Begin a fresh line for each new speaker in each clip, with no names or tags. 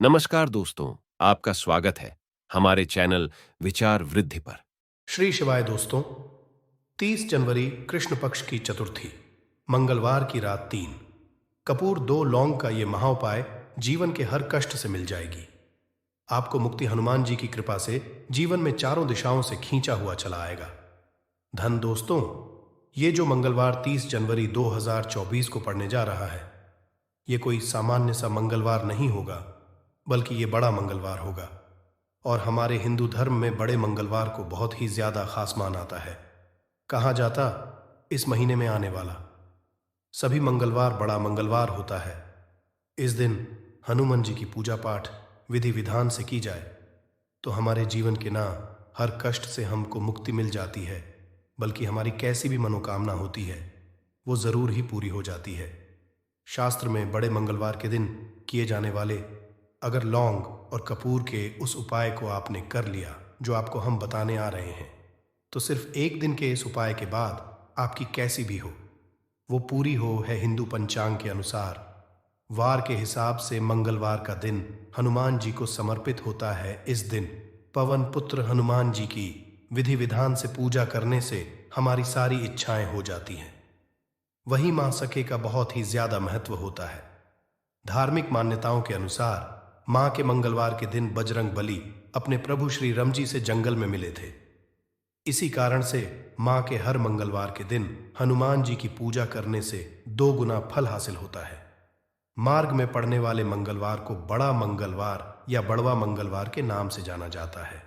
नमस्कार दोस्तों, आपका स्वागत है हमारे चैनल विचार वृद्धि पर।
श्री शिवाय दोस्तों। 30 जनवरी कृष्ण पक्ष की चतुर्थी, मंगलवार की रात 3। कपूर 2 लौंग का ये महाउपाय जीवन के हर कष्ट से मिल जाएगी। आपको मुक्ति हनुमान जी की कृपा से जीवन में चारों दिशाओं से खींचा हुआ चला आएगा। धन दोस्तों, ये जो मंगलवार 30 जनवरी 2024 को पड़ने जा रहा है, ये कोई सामान्य सा मंगलवार नहीं होगा, बल्कि ये बड़ा मंगलवार होगा। और हमारे हिंदू धर्म में बड़े मंगलवार को बहुत ही ज्यादा खास मान आता है। कहा जाता, इस महीने में आने वाला सभी मंगलवार बड़ा मंगलवार होता है। इस दिन हनुमान जी की पूजा पाठ विधि विधान से की जाए तो हमारे जीवन के ना हर कष्ट से हमको मुक्ति मिल जाती है, बल्कि हमारी कैसी भी मनोकामना होती है वो जरूर ही पूरी हो जाती है। शास्त्र में बड़े मंगलवार के दिन किए जाने वाले अगर लौंग और कपूर के उस उपाय को आपने कर लिया जो आपको हम बताने आ रहे हैं, तो सिर्फ एक दिन के इस उपाय के बाद आपकी कैसी भी हो वो पूरी हो है हिंदू पंचांग के अनुसार। वार के हिसाब से मंगलवार का दिन हनुमान जी को समर्पित होता है। इस दिन पवन पुत्र हनुमान जी की विधि विधान से पूजा करने से हमारी सारी इच्छाएं हो जाती हैं। वही मां सखे का बहुत ही ज्यादा महत्व होता है। धार्मिक मान्यताओं के अनुसार मां के मंगलवार के दिन बजरंग बली अपने प्रभु श्री राम जी से जंगल में मिले थे। इसी कारण से मां के हर मंगलवार के दिन हनुमान जी की पूजा करने से 2 गुना फल हासिल होता है। मार्ग में पड़ने वाले मंगलवार को बड़ा मंगलवार या बड़वा मंगलवार के नाम से जाना जाता है।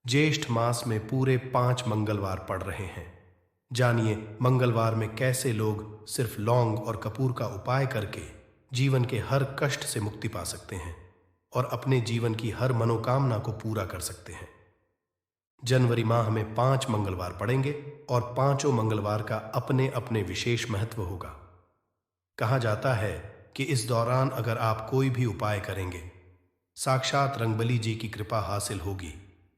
ज्येष्ठ मास में पूरे 5 मंगलवार पड़ रहे हैं। जानिए मंगलवार में कैसे लोग सिर्फ लौंग और कपूर का उपाय करके जीवन के हर कष्ट से मुक्ति पा सकते हैं और अपने जीवन की हर मनोकामना को पूरा कर सकते हैं। जनवरी माह में 5 मंगलवार पड़ेंगे और पांचों मंगलवार का अपने अपने विशेष महत्व होगा। कहा जाता है कि इस दौरान अगर आप कोई भी उपाय करेंगे, साक्षात रंगबली जी की कृपा हासिल होगी,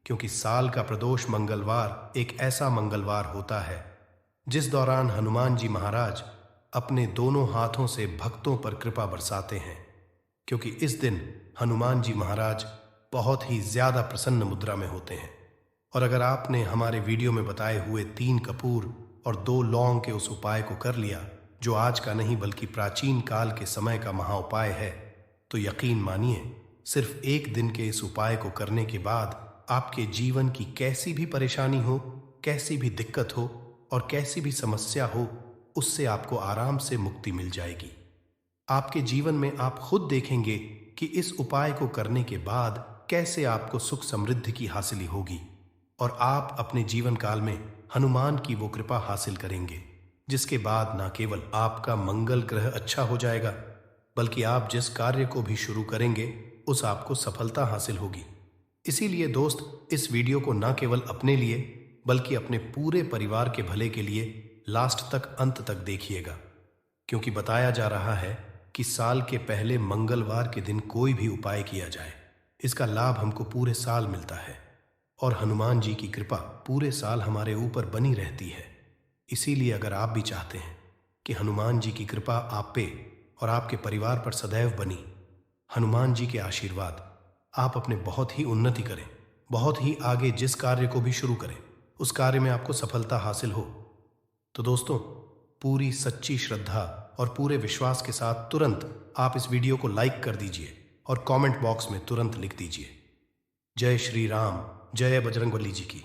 क्योंकि साल का प्रदोष मंगलवार एक ऐसा मंगलवार होता है जिस दौरान हनुमान जी महाराज अपने दोनों हाथों से भक्तों पर कृपा बरसाते हैं। क्योंकि इस दिन हनुमान जी महाराज बहुत ही ज्यादा प्रसन्न मुद्रा में होते हैं। और अगर आपने हमारे वीडियो में बताए हुए 3 कपूर और 2 लौंग के उस उपाय को कर लिया, जो आज का नहीं बल्कि प्राचीन काल के समय का महाउपाय है, तो यकीन मानिए सिर्फ एक दिन के इस उपाय को करने के बाद आपके जीवन की कैसी भी परेशानी हो, कैसी भी दिक्कत हो और कैसी भी समस्या हो, उससे आपको आराम से मुक्ति मिल जाएगी। आपके जीवन में आप खुद देखेंगे कि इस उपाय को करने के बाद कैसे आपको सुख समृद्धि की हासिली होगी और आप अपने जीवन काल में हनुमान की वो कृपा हासिल करेंगे, जिसके बाद न केवल आपका मंगल ग्रह अच्छा हो जाएगा, बल्कि आप जिस कार्य को भी शुरू करेंगे उस आपको सफलता हासिल होगी। इसीलिए दोस्त, इस वीडियो को न केवल अपने लिए बल्कि अपने पूरे परिवार के भले के लिए लास्ट तक, अंत तक देखिएगा, क्योंकि बताया जा रहा है कि साल के पहले मंगलवार के दिन कोई भी उपाय किया जाए, इसका लाभ हमको पूरे साल मिलता है और हनुमान जी की कृपा पूरे साल हमारे ऊपर बनी रहती है। इसीलिए अगर आप भी चाहते हैं कि हनुमान जी की कृपा आप पे और आपके परिवार पर सदैव बनी, हनुमान जी के आशीर्वाद, आप अपने बहुत ही उन्नति करें, बहुत ही आगे जिस कार्य को भी शुरू करें उस कार्य में आपको सफलता हासिल हो, तो दोस्तों पूरी सच्ची श्रद्धा और पूरे विश्वास के साथ तुरंत आप इस वीडियो को लाइक कर दीजिए और कमेंट बॉक्स में तुरंत लिख दीजिए, जय श्री राम, जय बजरंगबली जी की।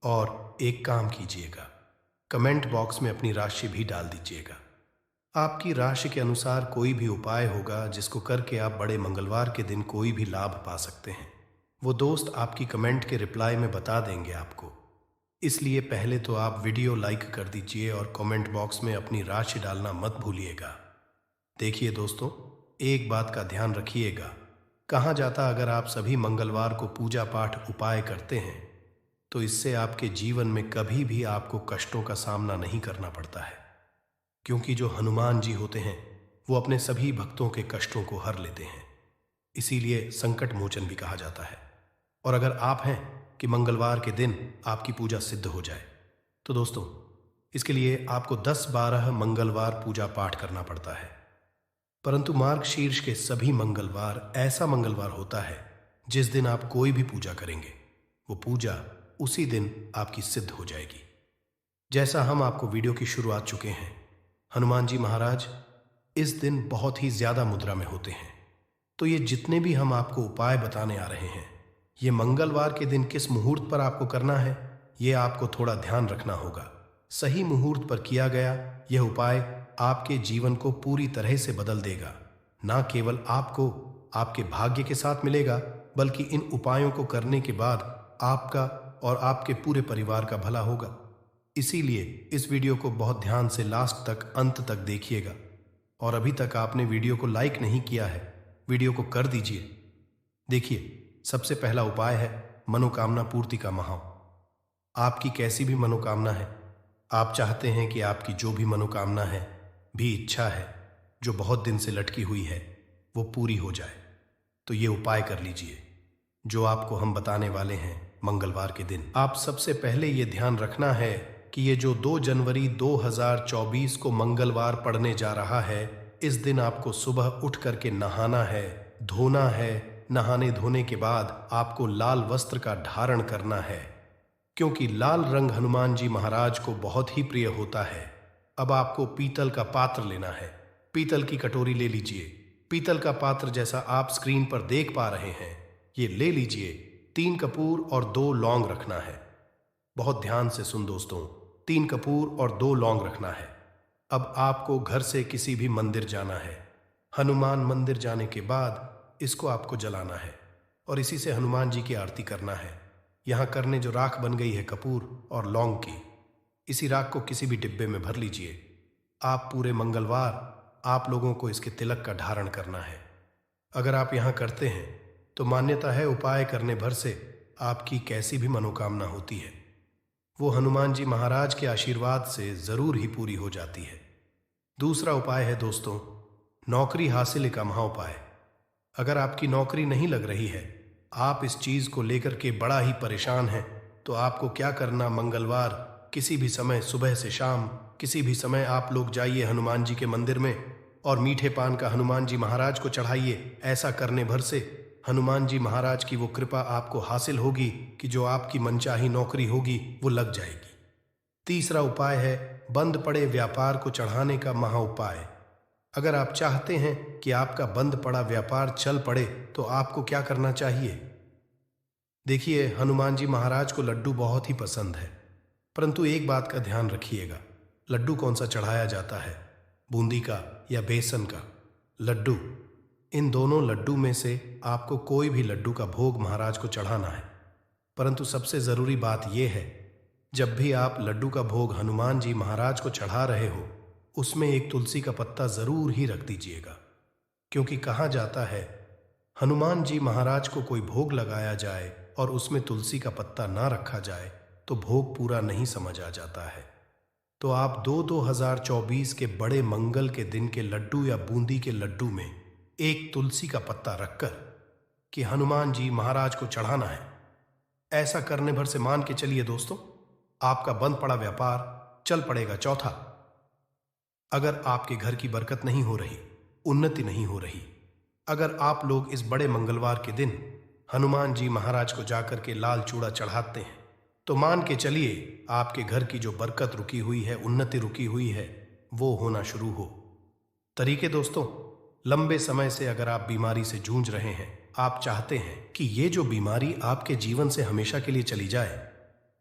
और एक काम कीजिएगा, कमेंट बॉक्स में अपनी राशि भी डाल दीजिएगा। आपकी राशि के अनुसार कोई भी उपाय होगा जिसको करके आप बड़े मंगलवार के दिन कोई भी लाभ पा सकते हैं, वो दोस्त आपकी कमेंट के रिप्लाई में बता देंगे आपको। इसलिए पहले तो आप वीडियो लाइक कर दीजिए और कमेंट बॉक्स में अपनी राशि डालना मत भूलिएगा। देखिए दोस्तों, एक बात का ध्यान रखिएगा, कहा जाता अगर आप सभी मंगलवार को पूजा पाठ उपाय करते हैं तो इससे आपके जीवन में कभी भी आपको कष्टों का सामना नहीं करना पड़ता है, क्योंकि जो हनुमान जी होते हैं वो अपने सभी भक्तों के कष्टों को हर लेते हैं। इसीलिए संकट मोचन भी कहा जाता है। और अगर आप हैं कि मंगलवार के दिन आपकी पूजा सिद्ध हो जाए, तो दोस्तों इसके लिए आपको 10-12 मंगलवार पूजा पाठ करना पड़ता है। परंतु मार्गशीर्ष के सभी मंगलवार ऐसा मंगलवार होता है जिस दिन आप कोई भी पूजा करेंगे वो पूजा उसी दिन आपकी सिद्ध हो जाएगी। जैसा हम आपको वीडियो की शुरुआत चुके हैं, हनुमान जी महाराज इस दिन बहुत ही ज्यादा मुद्रा में होते हैं। तो ये जितने भी हम आपको उपाय बताने आ रहे हैं, ये मंगलवार के दिन किस मुहूर्त पर आपको करना है, ये आपको थोड़ा ध्यान रखना होगा। सही मुहूर्त पर किया गया यह उपाय आपके जीवन को पूरी तरह से बदल देगा। ना केवल आपको आपके भाग्य के साथ मिलेगा, बल्कि इन उपायों को करने के बाद आपका और आपके पूरे परिवार का भला होगा। इसीलिए इस वीडियो को बहुत ध्यान से लास्ट तक, अंत तक देखिएगा। और अभी तक आपने वीडियो को लाइक नहीं किया है, वीडियो को कर दीजिए। देखिए, सबसे पहला उपाय है मनोकामना पूर्ति का महाव। आपकी कैसी भी मनोकामना है, आप चाहते हैं कि आपकी जो भी मनोकामना है, भी इच्छा है जो बहुत दिन से लटकी हुई है, वो पूरी हो जाए, तो ये उपाय कर लीजिए जो आपको हम बताने वाले हैं मंगलवार के दिन। आप सबसे पहले ये ध्यान रखना है कि ये जो 2 जनवरी 2024 को मंगलवार पड़ने जा रहा है, इस दिन आपको सुबह उठ करके नहाना है, धोना है। नहाने धोने के बाद आपको लाल वस्त्र का धारण करना है, क्योंकि लाल रंग हनुमान जी महाराज को बहुत ही प्रिय होता है। अब आपको पीतल का पात्र लेना है, पीतल की कटोरी ले लीजिए। पीतल का पात्र जैसा आप स्क्रीन पर देख पा रहे हैं, ये ले लीजिए। 3 कपूर और 2 लौंग रखना है। बहुत ध्यान से सुन दोस्तों, 3 कपूर और 2 लौंग रखना है। अब आपको घर से किसी भी मंदिर जाना है। हनुमान मंदिर जाने के बाद इसको आपको जलाना है और इसी से हनुमान जी की आरती करना है। यहाँ करने जो राख बन गई है कपूर और लौंग की, इसी राख को किसी भी डिब्बे में भर लीजिए। आप पूरे मंगलवार आप लोगों को इसके तिलक का धारण करना है। अगर आप यहाँ करते हैं तो मान्यता है उपाय करने भर से आपकी कैसी भी मनोकामना होती है, वो हनुमान जी महाराज के आशीर्वाद से जरूर ही पूरी हो जाती है। दूसरा उपाय है दोस्तों, नौकरी हासिल का महाउपाय। अगर आपकी नौकरी नहीं लग रही है, आप इस चीज को लेकर के बड़ा ही परेशान हैं, तो आपको क्या करना, मंगलवार किसी भी समय सुबह से शाम किसी भी समय आप लोग जाइए हनुमान जी के मंदिर में और मीठे पान का हनुमान जी महाराज को चढ़ाइए। ऐसा करने भर से हनुमान जी महाराज की वो कृपा आपको हासिल होगी कि जो आपकी मनचाही नौकरी होगी वो लग जाएगी। तीसरा उपाय है बंद पड़े व्यापार को चढ़ाने का महाउपाय। अगर आप चाहते हैं कि आपका बंद पड़ा व्यापार चल पड़े, तो आपको क्या करना चाहिए। देखिए, हनुमान जी महाराज को लड्डू बहुत ही पसंद है, परंतु एक बात का ध्यान रखिएगा, लड्डू कौन सा चढ़ाया जाता है, बूंदी का या बेसन का लड्डू। इन दोनों लड्डू में से आपको कोई भी लड्डू का भोग महाराज को चढ़ाना है। परंतु सबसे जरूरी बात यह है, जब भी आप लड्डू का भोग हनुमान जी महाराज को चढ़ा रहे हो, उसमें एक तुलसी का पत्ता जरूर ही रख दीजिएगा। क्योंकि कहा जाता है हनुमान जी महाराज को कोई भोग लगाया जाए और उसमें तुलसी का पत्ता ना रखा जाए तो भोग पूरा नहीं समझ आ जाता है। तो आप 2024 के बड़े मंगल के दिन के लड्डू या बूंदी के लड्डू में एक तुलसी का पत्ता रखकर कि हनुमान जी महाराज को चढ़ाना है। ऐसा करने भर से मान के चलिए दोस्तों, आपका बंद पड़ा व्यापार चल पड़ेगा। चौथा, अगर आपके घर की बरकत नहीं हो रही, उन्नति नहीं हो रही, अगर आप लोग इस बड़े मंगलवार के दिन हनुमान जी महाराज को जाकर के लाल चूड़ा चढ़ाते हैं, तो मान के चलिए आपके घर की जो बरकत रुकी हुई है, उन्नति रुकी हुई है, वो होना शुरू हो। तरीके दोस्तों, लंबे समय से अगर आप बीमारी से जूझ रहे हैं, आप चाहते हैं कि ये जो बीमारी आपके जीवन से हमेशा के लिए चली जाए,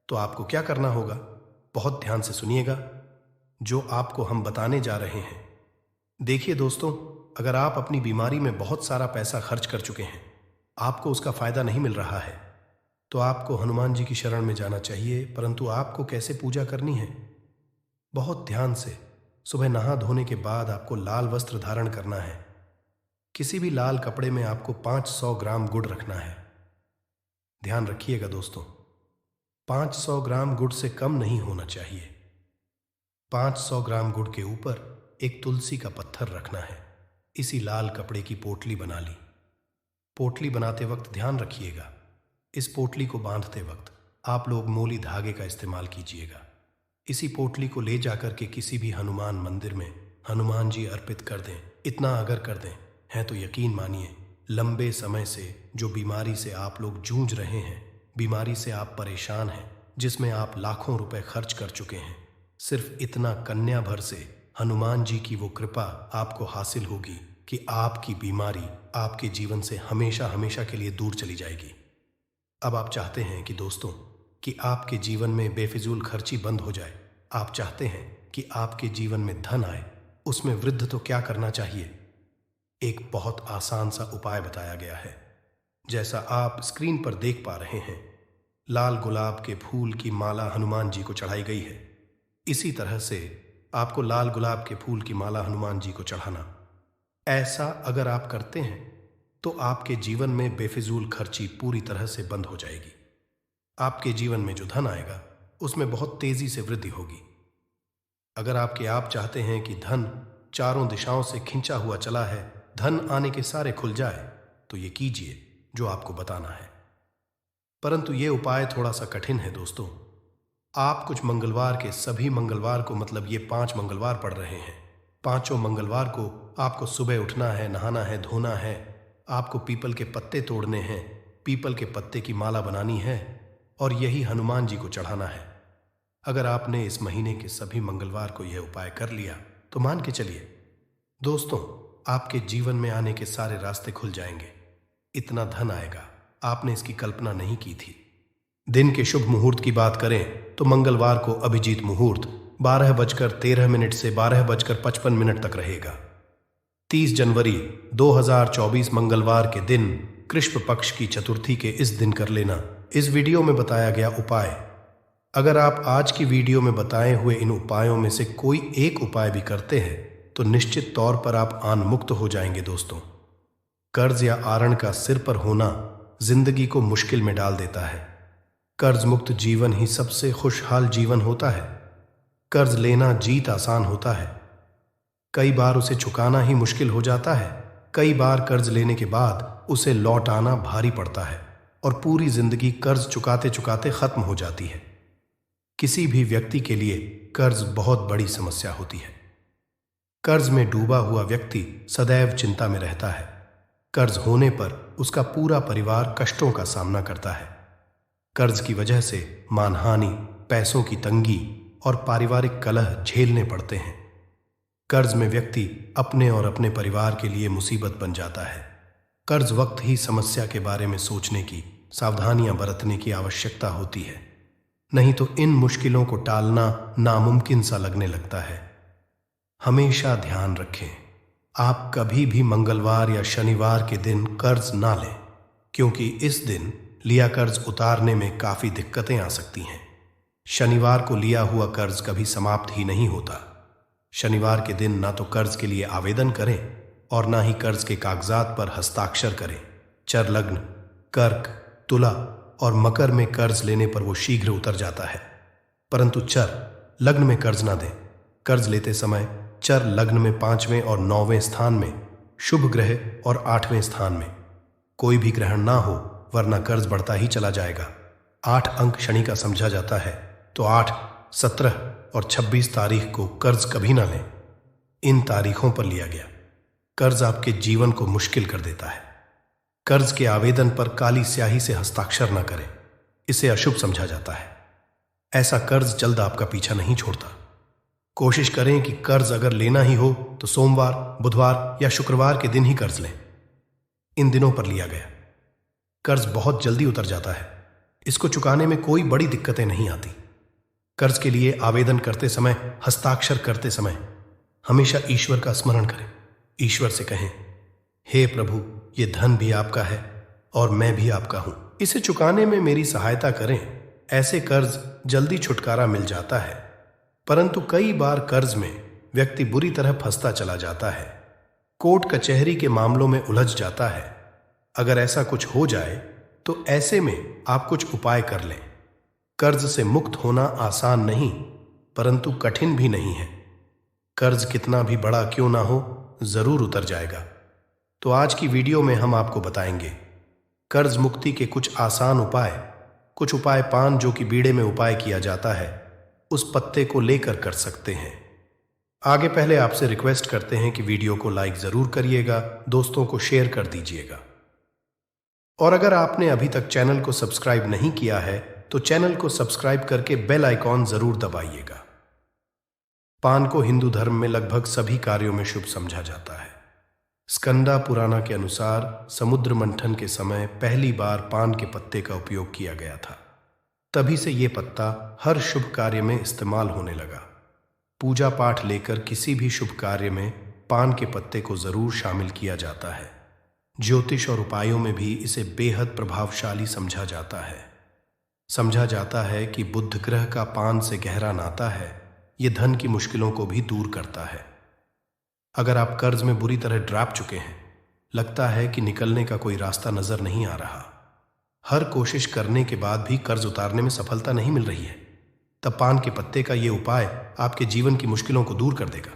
तो आपको क्या करना होगा, बहुत ध्यान से सुनिएगा जो आपको हम बताने जा रहे हैं। देखिए दोस्तों, अगर आप अपनी बीमारी में बहुत सारा पैसा खर्च कर चुके हैं, आपको उसका फायदा नहीं मिल रहा है, तो आपको हनुमान जी की शरण में जाना चाहिए। परंतु आपको कैसे पूजा करनी है, बहुत ध्यान से सुबह नहा धोने के बाद आपको लाल वस्त्र धारण करना है। किसी भी लाल कपड़े में आपको 500 ग्राम गुड़ रखना है। ध्यान रखिएगा दोस्तों, 500 ग्राम गुड़ से कम नहीं होना चाहिए। 500 ग्राम गुड़ के ऊपर एक तुलसी का पत्थर रखना है। इसी लाल कपड़े की पोटली बना ली। पोटली बनाते वक्त ध्यान रखिएगा, इस पोटली को बांधते वक्त आप लोग मोली धागे का इस्तेमाल कीजिएगा। इसी पोटली को ले जाकर के किसी भी हनुमान मंदिर में हनुमान जी अर्पित कर दें। इतना अगर कर दें हैं तो यकीन मानिए, लंबे समय से जो बीमारी से आप लोग जूझ रहे हैं, बीमारी से आप परेशान हैं, जिसमें आप लाखों रुपए खर्च कर चुके हैं, सिर्फ इतना कन्या भर से हनुमान जी की वो कृपा आपको हासिल होगी कि आपकी बीमारी आपके जीवन से हमेशा हमेशा के लिए दूर चली जाएगी। अब आप चाहते हैं कि दोस्तों कि आपके जीवन में बेफिजूल खर्ची बंद हो जाए, आप चाहते हैं कि आपके जीवन में धन आए, उसमें वृद्धि तो क्या करना चाहिए? एक बहुत आसान सा उपाय बताया गया है। जैसा आप स्क्रीन पर देख पा रहे हैं, लाल गुलाब के फूल की माला हनुमान जी को चढ़ाई गई है। इसी तरह से आपको लाल गुलाब के फूल की माला हनुमान जी को चढ़ाना। ऐसा अगर आप करते हैं तो आपके जीवन में बेफिजूल खर्ची पूरी तरह से बंद हो जाएगी। आपके जीवन में जो धन आएगा उसमें बहुत तेजी से वृद्धि होगी। अगर आप चाहते हैं कि धन चारों दिशाओं से खिंचा हुआ चला है, धन आने के सारे खुल जाए, तो ये कीजिए जो आपको बताना है। परंतु ये उपाय थोड़ा सा कठिन है दोस्तों। आप कुछ मंगलवार के सभी मंगलवार को, मतलब ये 5 मंगलवार पड़ रहे हैं, पांचों मंगलवार को आपको सुबह उठना है, नहाना है, धोना है, आपको पीपल के पत्ते तोड़ने हैं, पीपल के पत्ते की माला बनानी है और यही हनुमान जी को चढ़ाना है। अगर आपने इस महीने के सभी मंगलवार को यह उपाय कर लिया तो मान के चलिए दोस्तों, आपके जीवन में आने के सारे रास्ते खुल जाएंगे। इतना धन आएगा, आपने इसकी कल्पना नहीं की थी। दिन के शुभ मुहूर्त की बात करें तो मंगलवार को अभिजीत मुहूर्त 12:13 से 12:55 तक रहेगा। 30 जनवरी 2024 मंगलवार के दिन कृष्ण पक्ष की चतुर्थी के इस दिन कर लेना इस वीडियो में बताया गया उपाय। अगर आप आज की वीडियो में बताए हुए इन उपायों में से कोई एक उपाय भी करते हैं तो निश्चित तौर पर आप आन मुक्त हो जाएंगे दोस्तों। कर्ज या आरण का सिर पर होना जिंदगी को मुश्किल में डाल देता है। कर्ज मुक्त जीवन ही सबसे खुशहाल जीवन होता है। कर्ज लेना जीत आसान होता है, कई बार उसे चुकाना ही मुश्किल हो जाता है। कई बार कर्ज लेने के बाद उसे लौट आना भारी पड़ता है और पूरी जिंदगी कर्ज चुकाते चुकाते खत्म हो जाती है। किसी भी व्यक्ति के लिए कर्ज बहुत बड़ी समस्या होती है। कर्ज में डूबा हुआ व्यक्ति सदैव चिंता में रहता है। कर्ज होने पर उसका पूरा परिवार कष्टों का सामना करता है। कर्ज की वजह से मानहानि, पैसों की तंगी और पारिवारिक कलह झेलने पड़ते हैं। कर्ज में व्यक्ति अपने और अपने परिवार के लिए मुसीबत बन जाता है। कर्ज वक्त ही समस्या के बारे में सोचने की, सावधानियां बरतने की आवश्यकता होती है, नहीं तो इन मुश्किलों को टालना नामुमकिन सा लगने लगता है। हमेशा ध्यान रखें, आप कभी भी मंगलवार या शनिवार के दिन कर्ज ना लें, क्योंकि इस दिन लिया कर्ज उतारने में काफी दिक्कतें आ सकती हैं। शनिवार को लिया हुआ कर्ज कभी समाप्त ही नहीं होता। शनिवार के दिन ना तो कर्ज के लिए आवेदन करें और ना ही कर्ज के कागजात पर हस्ताक्षर करें। चर लग्न, कर्क, तुला और मकर में कर्ज लेने पर वो शीघ्र उतर जाता है, परंतु चर लग्न में कर्ज ना दें। कर्ज लेते समय चर लग्न में 5वें और 9वें स्थान में, शुभ ग्रह और 8वें स्थान में कोई भी ग्रहण ना हो, वरना कर्ज बढ़ता ही चला जाएगा। 8 अंक शनि का समझा जाता है, तो 8, 17 और 26 तारीख को कर्ज कभी ना लें। इन तारीखों पर लिया गया कर्ज आपके जीवन को मुश्किल कर देता है। कर्ज के आवेदन पर काली स्याही से हस्ताक्षर न करें, इसे अशुभ समझा जाता है। ऐसा कर्ज जल्द आपका पीछा नहीं छोड़ता। कोशिश करें कि कर्ज अगर लेना ही हो तो सोमवार, बुधवार या शुक्रवार के दिन ही कर्ज लें। इन दिनों पर लिया गया कर्ज बहुत जल्दी उतर जाता है। इसको चुकाने में कोई बड़ी दिक्कतें नहीं आती। कर्ज के लिए आवेदन करते समय, हस्ताक्षर करते समय हमेशा ईश्वर का स्मरण करें। ईश्वर से कहें, हे प्रभु, ये धन भी आपका है और मैं भी आपका हूं, इसे चुकाने में मेरी सहायता करें। ऐसे कर्ज जल्दी छुटकारा मिल जाता है, परंतु कई बार कर्ज में व्यक्ति बुरी तरह फंसता चला जाता है, कोर्ट कचहरी के मामलों में उलझ जाता है। अगर ऐसा कुछ हो जाए तो ऐसे में आप कुछ उपाय कर लें। कर्ज से मुक्त होना आसान नहीं, परंतु कठिन भी नहीं है। कर्ज कितना भी बड़ा क्यों ना हो, जरूर उतर जाएगा। तो आज की वीडियो में हम आपको बताएंगे कर्ज मुक्ति के कुछ आसान उपाय। कुछ उपाय पान जो कि बीड़े में उपाय किया जाता है, उस पत्ते को लेकर कर सकते हैं। आगे पहले आपसे रिक्वेस्ट करते हैं कि वीडियो को लाइक जरूर करिएगा, दोस्तों को शेयर कर दीजिएगा। और अगर आपने अभी तक चैनल को सब्सक्राइब नहीं किया है तो चैनल को सब्सक्राइब करके बेल आइकॉन जरूर दबाइएगा। पान को हिंदू धर्म में लगभग सभी कार्यों में शुभ समझा जाता है। स्कंदा पुराना के अनुसार समुद्र मंथन के समय पहली बार पान के पत्ते का उपयोग किया गया था। तभी से ये पत्ता हर शुभ कार्य में इस्तेमाल होने लगा। पूजा पाठ लेकर किसी भी शुभ कार्य में पान के पत्ते को जरूर शामिल किया जाता है। ज्योतिष और उपायों में भी इसे बेहद प्रभावशाली समझा जाता है। समझा जाता है कि बुध ग्रह का पान से गहरा नाता है। ये धन की मुश्किलों को भी दूर करता है। अगर आप कर्ज में बुरी तरह ड्राप चुके हैं, लगता है कि निकलने का कोई रास्ता नजर नहीं आ रहा, हर कोशिश करने के बाद भी कर्ज उतारने में सफलता नहीं मिल रही है, तब पान के पत्ते का ये उपाय आपके जीवन की मुश्किलों को दूर कर देगा।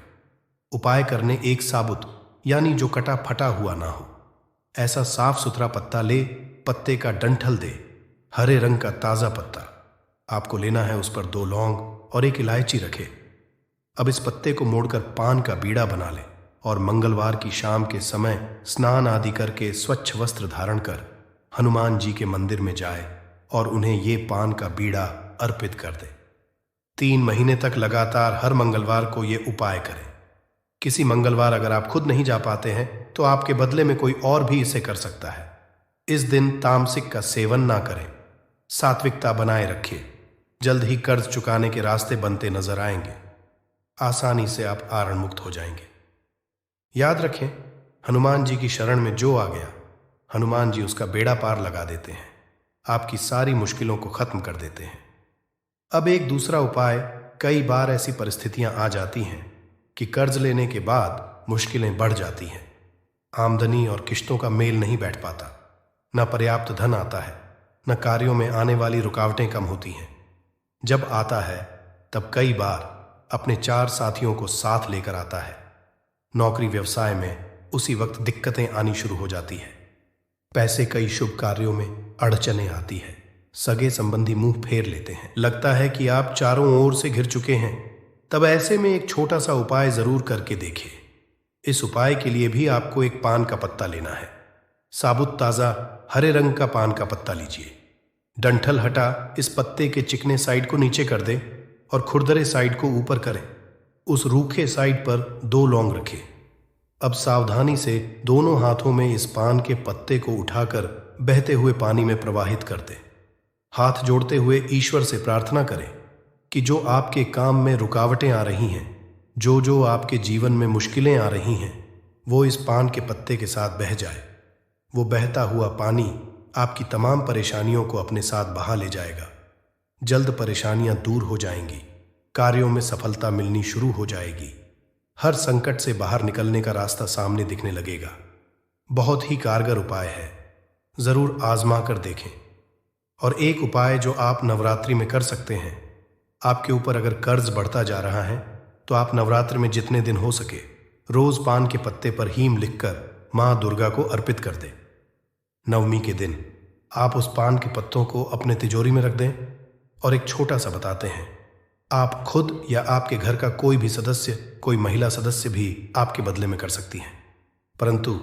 उपाय करने एक साबुत यानी जो कटा फटा हुआ ना हो ऐसा साफ सुथरा पत्ता ले। पत्ते का डंठल दे, हरे रंग का ताजा पत्ता आपको लेना है। उस पर 2 लौंग और 1 इलायची रखे। अब इस पत्ते को मोड़कर पान का बीड़ा बना ले और मंगलवार की शाम के समय स्नान आदि करके स्वच्छ वस्त्र धारण कर हनुमान जी के मंदिर में जाए और उन्हें ये पान का बीड़ा अर्पित कर दे। 3 महीने तक लगातार हर मंगलवार को ये उपाय करें। किसी मंगलवार अगर आप खुद नहीं जा पाते हैं तो आपके बदले में कोई और भी इसे कर सकता है। इस दिन तामसिक का सेवन ना करें, सात्विकता बनाए रखिए। जल्द ही कर्ज चुकाने के रास्ते बनते नजर आएंगे। आसानी से आप आरण मुक्त हो जाएंगे। याद रखें, हनुमान जी की शरण में जो आ गया, हनुमान जी उसका बेड़ा पार लगा देते हैं, आपकी सारी मुश्किलों को खत्म कर देते हैं। अब एक दूसरा उपाय। कई बार ऐसी परिस्थितियां आ जाती हैं कि कर्ज लेने के बाद मुश्किलें बढ़ जाती हैं। आमदनी और किश्तों का मेल नहीं बैठ पाता, न पर्याप्त धन आता है, न कार्यों में आने वाली रुकावटें कम होती हैं। जब आता है तब कई बार अपने 4 साथियों को साथ लेकर आता है। नौकरी व्यवसाय में उसी वक्त दिक्कतें आनी शुरू हो जाती है। पैसे कई शुभ कार्यों में अड़चने आती है। सगे संबंधी मुंह फेर लेते हैं। लगता है कि आप चारों ओर से घिर चुके हैं। तब ऐसे में एक छोटा सा उपाय जरूर करके देखिए। इस उपाय के लिए भी आपको एक पान का पत्ता लेना है। साबुत ताजा हरे रंग का पान का पत्ता लीजिए। डंठल हटा इस पत्ते के चिकने साइड को नीचे कर दे और खुरदरे साइड को ऊपर करें। उस रूखे साइड पर 2 लौंग रखें। अब सावधानी से दोनों हाथों में इस पान के पत्ते को उठाकर बहते हुए पानी में प्रवाहित कर दें। हाथ जोड़ते हुए ईश्वर से प्रार्थना करें कि जो आपके काम में रुकावटें आ रही हैं, जो आपके जीवन में मुश्किलें आ रही हैं, वो इस पान के पत्ते के साथ बह जाए। वो बहता हुआ पानी आपकी तमाम परेशानियों को अपने साथ बहा ले जाएगा। जल्द परेशानियां दूर हो जाएंगी। कार्यों में सफलता मिलनी शुरू हो जाएगी। हर संकट से बाहर निकलने का रास्ता सामने दिखने लगेगा। बहुत ही कारगर उपाय है, जरूर आजमा कर देखें। और एक उपाय जो आप नवरात्रि में कर सकते हैं। आपके ऊपर अगर कर्ज बढ़ता जा रहा है तो आप नवरात्र में जितने दिन हो सके रोज पान के पत्ते पर हीम लिखकर मां दुर्गा को अर्पित कर दें। नवमी के दिन आप उस पान के पत्तों को अपने तिजोरी में रख दें। और एक छोटा सा बताते हैं, आप खुद या आपके घर का कोई भी सदस्य, कोई महिला सदस्य भी आपके बदले में कर सकती हैं। परंतु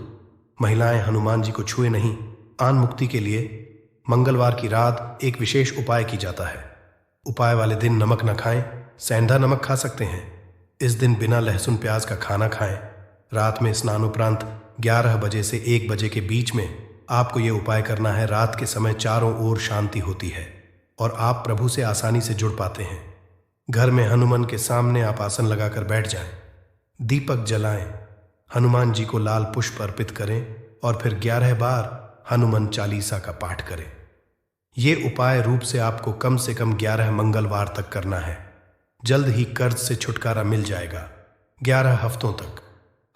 महिलाएं हनुमान जी को छुए नहीं। आन मुक्ति के लिए मंगलवार की रात एक विशेष उपाय की जाता है। उपाय वाले दिन नमक न खाएं, सेंधा नमक खा सकते हैं। इस दिन बिना लहसुन प्याज का खाना खाएं। रात में स्नानोपरांत 11 बजे से 1 बजे के बीच में आपको ये उपाय करना है। रात के समय चारों ओर शांति होती है और आप प्रभु से आसानी से जुड़ पाते हैं। घर में हनुमान के सामने आप आसन लगाकर बैठ जाएं। दीपक जलाएं। हनुमान जी को लाल पुष्प अर्पित करें और फिर 11 बार हनुमान चालीसा का पाठ करें। ये उपाय रूप से आपको कम से कम 11 मंगलवार तक करना है। जल्द ही कर्ज से छुटकारा मिल जाएगा। 11 हफ्तों तक,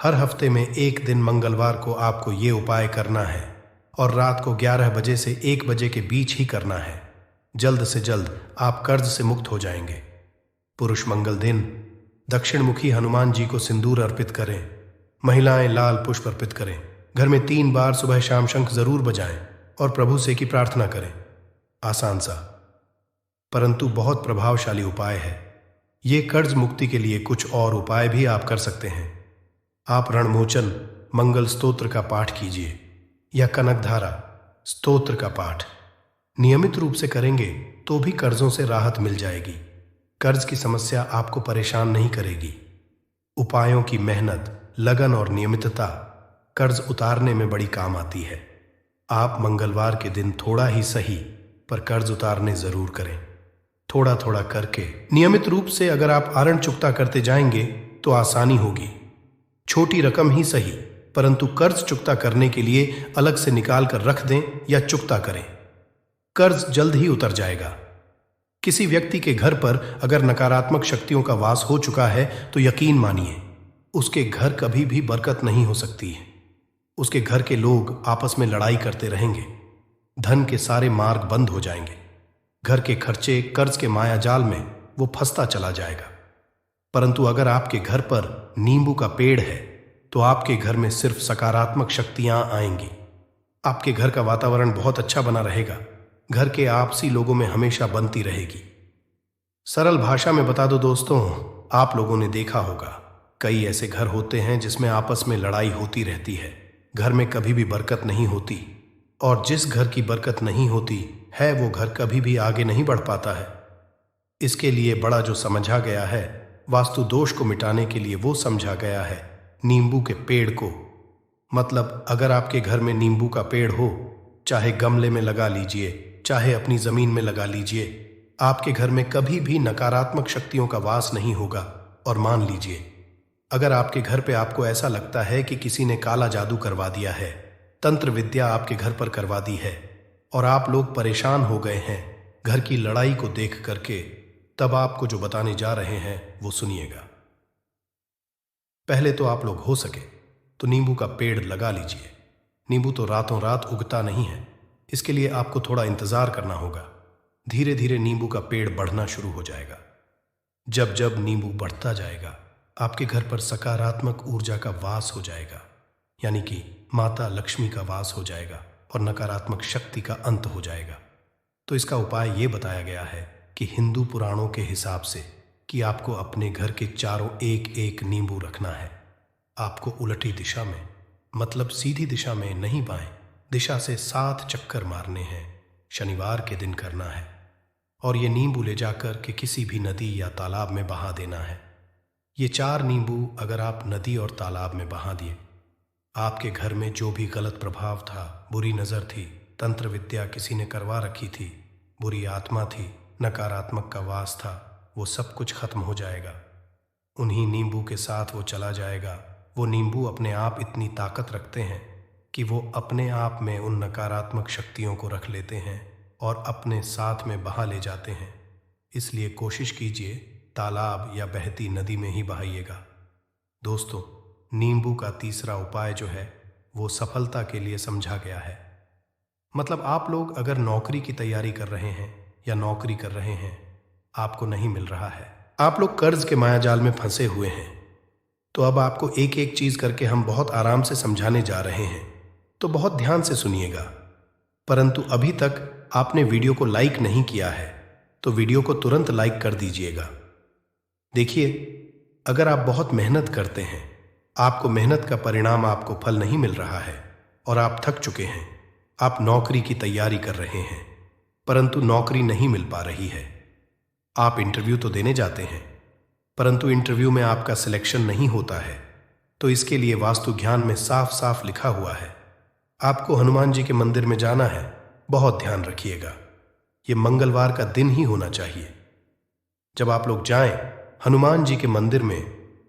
हर हफ्ते में एक दिन मंगलवार को आपको ये उपाय करना है और रात को 11 बजे से 1 बजे के बीच ही करना है। जल्द से जल्द आप कर्ज से मुक्त हो जाएंगे। पुरुष मंगल दिन दक्षिणमुखी हनुमान जी को सिंदूर अर्पित करें। महिलाएं लाल पुष्प अर्पित करें। घर में 3 बार सुबह शाम शंख जरूर बजाएं और प्रभु से की प्रार्थना करें। आसान सा परंतु बहुत प्रभावशाली उपाय है। ये कर्ज मुक्ति के लिए कुछ और उपाय भी आप कर सकते हैं। आप रणमोचन मंगल स्तोत्र का पाठ कीजिए या कनकधारा स्तोत्र का पाठ नियमित रूप से करेंगे तो भी कर्जों से राहत मिल जाएगी। कर्ज की समस्या आपको परेशान नहीं करेगी। उपायों की मेहनत, लगन और नियमितता कर्ज उतारने में बड़ी काम आती है। आप मंगलवार के दिन थोड़ा ही सही पर कर्ज उतारने जरूर करें। थोड़ा थोड़ा करके नियमित रूप से अगर आप आरण चुकता करते जाएंगे तो आसानी होगी। छोटी रकम ही सही परंतु कर्ज चुकता करने के लिए अलग से निकाल कर रख दें या चुकता करें। कर्ज जल्द ही उतर जाएगा। किसी व्यक्ति के घर पर अगर नकारात्मक शक्तियों का वास हो चुका है तो यकीन मानिए उसके घर कभी भी बरकत नहीं हो सकती है। उसके घर के लोग आपस में लड़ाई करते रहेंगे। धन के सारे मार्ग बंद हो जाएंगे। घर के खर्चे कर्ज के माया जाल में वो फंसता चला जाएगा। परंतु अगर आपके घर पर नींबू का पेड़ है तो आपके घर में सिर्फ सकारात्मक शक्तियां आएंगी। आपके घर का वातावरण बहुत अच्छा बना रहेगा। घर के आपसी लोगों में हमेशा बनती रहेगी। सरल भाषा में बता दो दोस्तों, आप लोगों ने देखा होगा कई ऐसे घर होते हैं जिसमें आपस में लड़ाई होती रहती है। घर में कभी भी बरकत नहीं होती और जिस घर की बरकत नहीं होती है वो घर कभी भी आगे नहीं बढ़ पाता है। इसके लिए बड़ा जो समझा गया है, वास्तु दोष को मिटाने के लिए वो समझा गया है नींबू के पेड़ को। मतलब अगर आपके घर में नींबू का पेड़ हो, चाहे गमले में लगा लीजिए चाहे अपनी जमीन में लगा लीजिए, आपके घर में कभी भी नकारात्मक शक्तियों का वास नहीं होगा। और मान लीजिए अगर आपके घर पे आपको ऐसा लगता है कि किसी ने काला जादू करवा दिया है, तंत्र विद्या आपके घर पर करवा दी है और आप लोग परेशान हो गए हैं घर की लड़ाई को देख करके, तब आपको जो बताने जा रहे हैं वो सुनिएगा। पहले तो आप लोग हो सके तो नींबू का पेड़ लगा लीजिए। नींबू तो रातों रात उगता नहीं है, इसके लिए आपको थोड़ा इंतजार करना होगा। धीरे धीरे नींबू का पेड़ बढ़ना शुरू हो जाएगा। जब जब नींबू बढ़ता जाएगा आपके घर पर सकारात्मक ऊर्जा का वास हो जाएगा, यानी कि माता लक्ष्मी का वास हो जाएगा और नकारात्मक शक्ति का अंत हो जाएगा। तो इसका उपाय ये बताया गया है कि हिंदू पुराणों के हिसाब से कि आपको अपने घर के चारों एक एक नींबू रखना है। आपको उलटी दिशा में, मतलब सीधी दिशा में नहीं, बाएं दिशा से 7 चक्कर मारने हैं। शनिवार के दिन करना है और ये नींबू ले जाकर के किसी भी नदी या तालाब में बहा देना है। ये 4 नींबू अगर आप नदी और तालाब में बहा दिए, आपके घर में जो भी गलत प्रभाव था, बुरी नज़र थी, तंत्र विद्या किसी ने करवा रखी थी, बुरी आत्मा थी, नकारात्मक का वास था, वो सब कुछ खत्म हो जाएगा। उन्हीं नींबू के साथ वो चला जाएगा। वो नींबू अपने आप इतनी ताकत रखते हैं कि वो अपने आप में उन नकारात्मक शक्तियों को रख लेते हैं और अपने साथ में बहा ले जाते हैं। इसलिए कोशिश कीजिए तालाब या बहती नदी में ही बहाइएगा। दोस्तों, नींबू का तीसरा उपाय जो है वो सफलता के लिए समझा गया है। मतलब आप लोग अगर नौकरी की तैयारी कर रहे हैं या नौकरी कर रहे हैं, आपको नहीं मिल रहा है, आप लोग कर्ज के मायाजाल में फंसे हुए हैं, तो अब आपको एक एक चीज करके हम बहुत आराम से समझाने जा रहे हैं, तो बहुत ध्यान से सुनिएगा। परंतु अभी तक आपने वीडियो को लाइक नहीं किया है तो वीडियो को तुरंत लाइक कर दीजिएगा। देखिए, अगर आप बहुत मेहनत करते हैं, आपको मेहनत का परिणाम, आपको फल नहीं मिल रहा है और आप थक चुके हैं, आप नौकरी की तैयारी कर रहे हैं परंतु नौकरी नहीं मिल पा रही है, आप इंटरव्यू तो देने जाते हैं परंतु इंटरव्यू में आपका सिलेक्शन नहीं होता है, तो इसके लिए वास्तु ज्ञान में साफ साफ लिखा हुआ है आपको हनुमान जी के मंदिर में जाना है। बहुत ध्यान रखिएगा, ये मंगलवार का दिन ही होना चाहिए। जब आप लोग जाएं हनुमान जी के मंदिर में,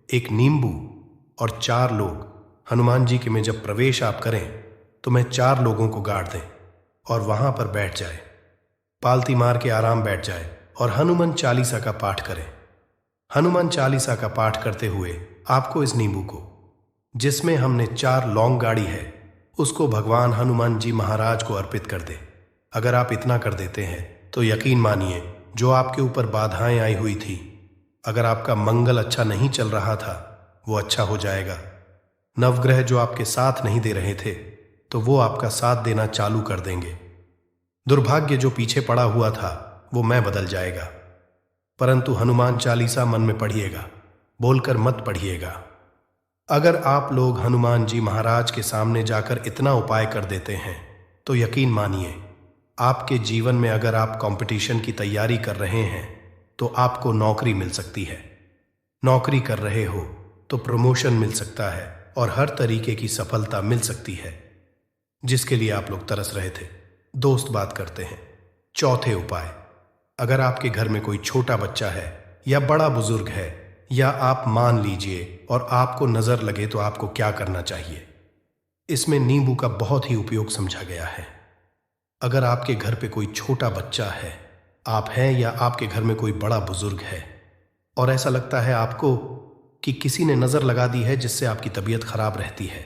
एक नींबू और 4 लोग हनुमान जी के में जब प्रवेश आप करें तो मैं 4 लोगों को गाड़ दें और वहां पर बैठ जाए, पालती मार के आराम बैठ जाए और हनुमान चालीसा का पाठ करें। हनुमान चालीसा का पाठ करते हुए आपको इस नींबू को, जिसमें हमने 4 लौंग गाड़ी है, उसको भगवान हनुमान जी महाराज को अर्पित कर दे। अगर आप इतना कर देते हैं तो यकीन मानिए जो आपके ऊपर बाधाएं आई हुई थी, अगर आपका मंगल अच्छा नहीं चल रहा था, वो अच्छा हो जाएगा। नवग्रह जो आपके साथ नहीं दे रहे थे तो वो आपका साथ देना चालू कर देंगे। दुर्भाग्य जो पीछे पड़ा हुआ था वो मैं बदल जाएगा। परंतु हनुमान चालीसा मन में पढ़िएगा, बोलकर मत पढ़िएगा। अगर आप लोग हनुमान जी महाराज के सामने जाकर इतना उपाय कर देते हैं तो यकीन मानिए, आपके जीवन में अगर आप कंपटीशन की तैयारी कर रहे हैं तो आपको नौकरी मिल सकती है। नौकरी कर रहे हो तो प्रमोशन मिल सकता है और हर तरीके की सफलता मिल सकती है जिसके लिए आप लोग तरस रहे थे। दोस्त बात करते हैं चौथे उपाय। अगर आपके घर में कोई छोटा बच्चा है या बड़ा बुजुर्ग है, या आप मान लीजिए और आपको नजर लगे, तो आपको क्या करना चाहिए। इसमें नींबू का बहुत ही उपयोग समझा गया है। अगर आपके घर पे कोई छोटा बच्चा है, आप हैं, या आपके घर में कोई बड़ा बुजुर्ग है और ऐसा लगता है आपको कि किसी ने नजर लगा दी है जिससे आपकी तबीयत खराब रहती है,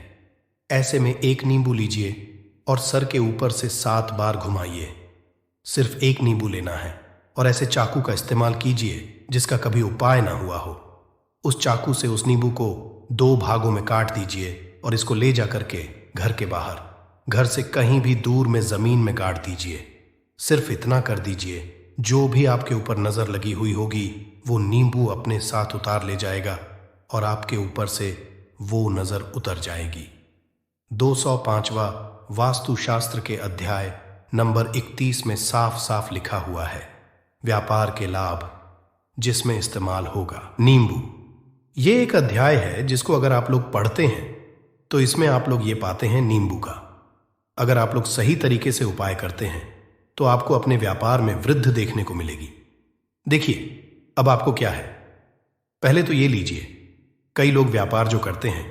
ऐसे में एक नींबू लीजिए और सर के ऊपर से 7 बार घुमाइए। सिर्फ एक नींबू लेना है और ऐसे चाकू का इस्तेमाल कीजिए जिसका कभी उपाय ना हुआ हो। उस चाकू से उस नींबू को 2 भागों में काट दीजिए और इसको ले जा करके घर के बाहर, घर से कहीं भी दूर में जमीन में गाड़ दीजिए। सिर्फ इतना कर दीजिए, जो भी आपके ऊपर नजर लगी हुई होगी वो नींबू अपने साथ उतार ले जाएगा और आपके ऊपर से वो नजर उतर जाएगी। 205वां वास्तुशास्त्र के अध्याय नंबर 31 में साफ साफ लिखा हुआ है, व्यापार के लाभ जिसमें इस्तेमाल होगा नींबू। ये एक अध्याय है जिसको अगर आप लोग पढ़ते हैं तो इसमें आप लोग ये पाते हैं नींबू का। अगर आप लोग सही तरीके से उपाय करते हैं तो आपको अपने व्यापार में वृद्धि देखने को मिलेगी। देखिए अब आपको क्या है, पहले तो ये लीजिए, कई लोग व्यापार जो करते हैं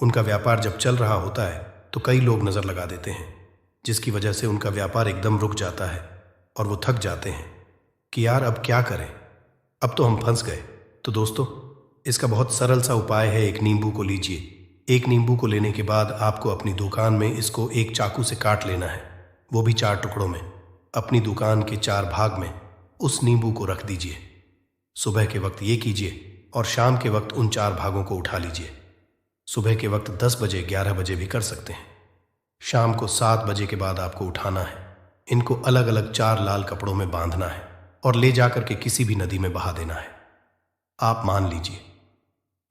उनका व्यापार जब चल रहा होता है तो कई लोग नजर लगा देते हैं, जिसकी वजह से उनका व्यापार एकदम रुक जाता है और वो थक जाते हैं कि यार अब क्या करें, अब तो हम फंस गए। तो दोस्तों, इसका बहुत सरल सा उपाय है। एक नींबू को लीजिए। एक नींबू को लेने के बाद आपको अपनी दुकान में इसको एक चाकू से काट लेना है, वो भी 4 टुकड़ों में। अपनी दुकान के 4 भाग में उस नींबू को रख दीजिए। सुबह के वक्त ये कीजिए और शाम के वक्त उन 4 भागों को उठा लीजिए। सुबह के वक्त 10 बजे 11 बजे भी कर सकते हैं। शाम को 7 बजे के बाद आपको उठाना है। इनको अलग अलग 4 लाल कपड़ों में बांधना है और ले जाकर के किसी भी नदी में बहा देना है। आप मान लीजिए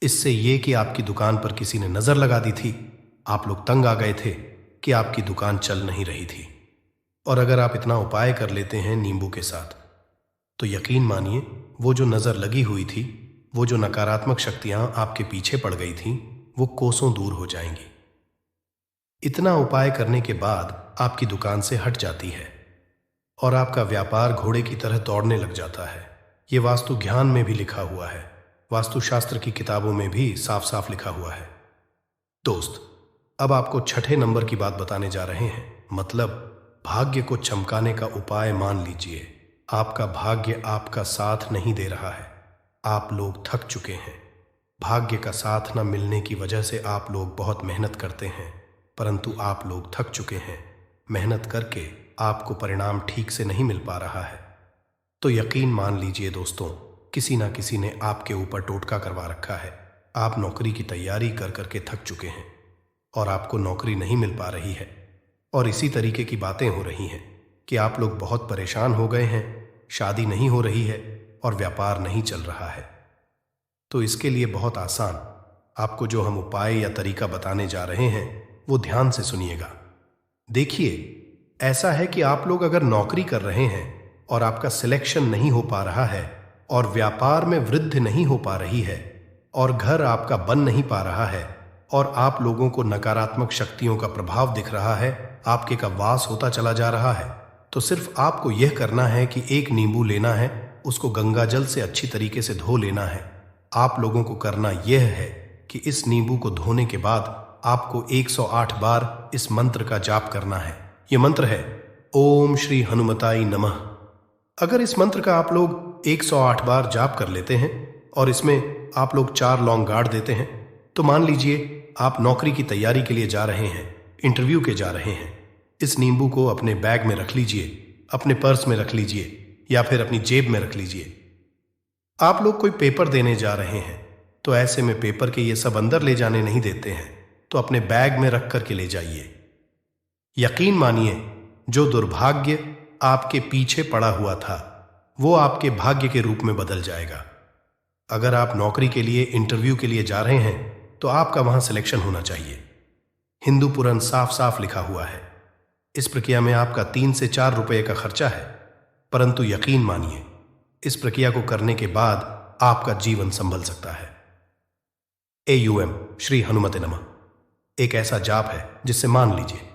इससे ये कि आपकी दुकान पर किसी ने नजर लगा दी थी, आप लोग तंग आ गए थे कि आपकी दुकान चल नहीं रही थी। और अगर आप इतना उपाय कर लेते हैं नींबू के साथ तो यकीन मानिए वो जो नजर लगी हुई थी, वो जो नकारात्मक शक्तियां आपके पीछे पड़ गई थी, वो कोसों दूर हो जाएंगी। इतना उपाय करने के बाद आपकी दुकान से हट जाती है और आपका व्यापार घोड़े की तरह दौड़ने लग जाता है। ये वास्तु ज्ञान में भी लिखा हुआ है, वास्तुशास्त्र की किताबों में भी साफ साफ लिखा हुआ है। दोस्त, अब आपको 6ठे नंबर की बात बताने जा रहे हैं, मतलब भाग्य को चमकाने का उपाय। मान लीजिए आपका भाग्य आपका साथ नहीं दे रहा है, आप लोग थक चुके हैं। भाग्य का साथ न मिलने की वजह से आप लोग बहुत मेहनत करते हैं, परंतु आप लोग थक चुके हैं। मेहनत करके आपको परिणाम ठीक से नहीं मिल पा रहा है। तो यकीन मान लीजिए दोस्तों, किसी ना किसी ने आपके ऊपर टोटका करवा रखा है। आप नौकरी की तैयारी कर करके थक चुके हैं और आपको नौकरी नहीं मिल पा रही है। और इसी तरीके की बातें हो रही हैं कि आप लोग बहुत परेशान हो गए हैं, शादी नहीं हो रही है और व्यापार नहीं चल रहा है। तो इसके लिए बहुत आसान आपको जो हम उपाय या तरीका बताने जा रहे हैं वो ध्यान से सुनिएगा। देखिए, ऐसा है कि आप लोग अगर नौकरी कर रहे हैं और आपका सिलेक्शन नहीं हो पा रहा है और व्यापार में वृद्धि नहीं हो पा रही है और घर आपका बन नहीं पा रहा है और आप लोगों को नकारात्मक शक्तियों का प्रभाव दिख रहा है, आपके का वास होता चला जा रहा है, तो सिर्फ आपको यह करना है कि एक नींबू लेना है, उसको गंगा जल से अच्छी तरीके से धो लेना है। आप लोगों को करना यह है कि इस नींबू को धोने के बाद आपको 108 बार इस मंत्र का जाप करना है। यह मंत्र है ओम श्री हनुमताई नमः। अगर इस मंत्र का आप लोग 108 बार जाप कर लेते हैं और इसमें आप लोग 4 लौंग गाड़ देते हैं, तो मान लीजिए आप नौकरी की तैयारी के लिए जा रहे हैं, इंटरव्यू के जा रहे हैं। इस नींबू को अपने बैग में रख लीजिए, अपने पर्स में रख लीजिए या फिर अपनी जेब में रख लीजिए। आप लोग कोई पेपर देने जा रहे हैं तो ऐसे में पेपर के ये सब अंदर ले जाने नहीं देते हैं, तो अपने बैग में रख करके ले जाइए। यकीन मानिए जो दुर्भाग्य आपके पीछे पड़ा हुआ था वो आपके भाग्य के रूप में बदल जाएगा। अगर आप नौकरी के लिए इंटरव्यू के लिए जा रहे हैं तो आपका वहां सिलेक्शन होना चाहिए। हिंदू पुराण साफ साफ लिखा हुआ है। इस प्रक्रिया में आपका 3 से 4 रुपए का खर्चा है, परंतु यकीन मानिए इस प्रक्रिया को करने के बाद आपका जीवन संभल सकता है। AUM श्री हनुमते नमः एक ऐसा जाप है जिससे मान लीजिए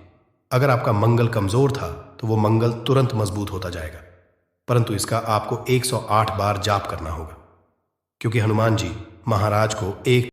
अगर आपका मंगल कमजोर था तो वो मंगल तुरंत मजबूत होता जाएगा, परंतु इसका आपको 108 बार जाप करना होगा, क्योंकि हनुमान जी महाराज को एक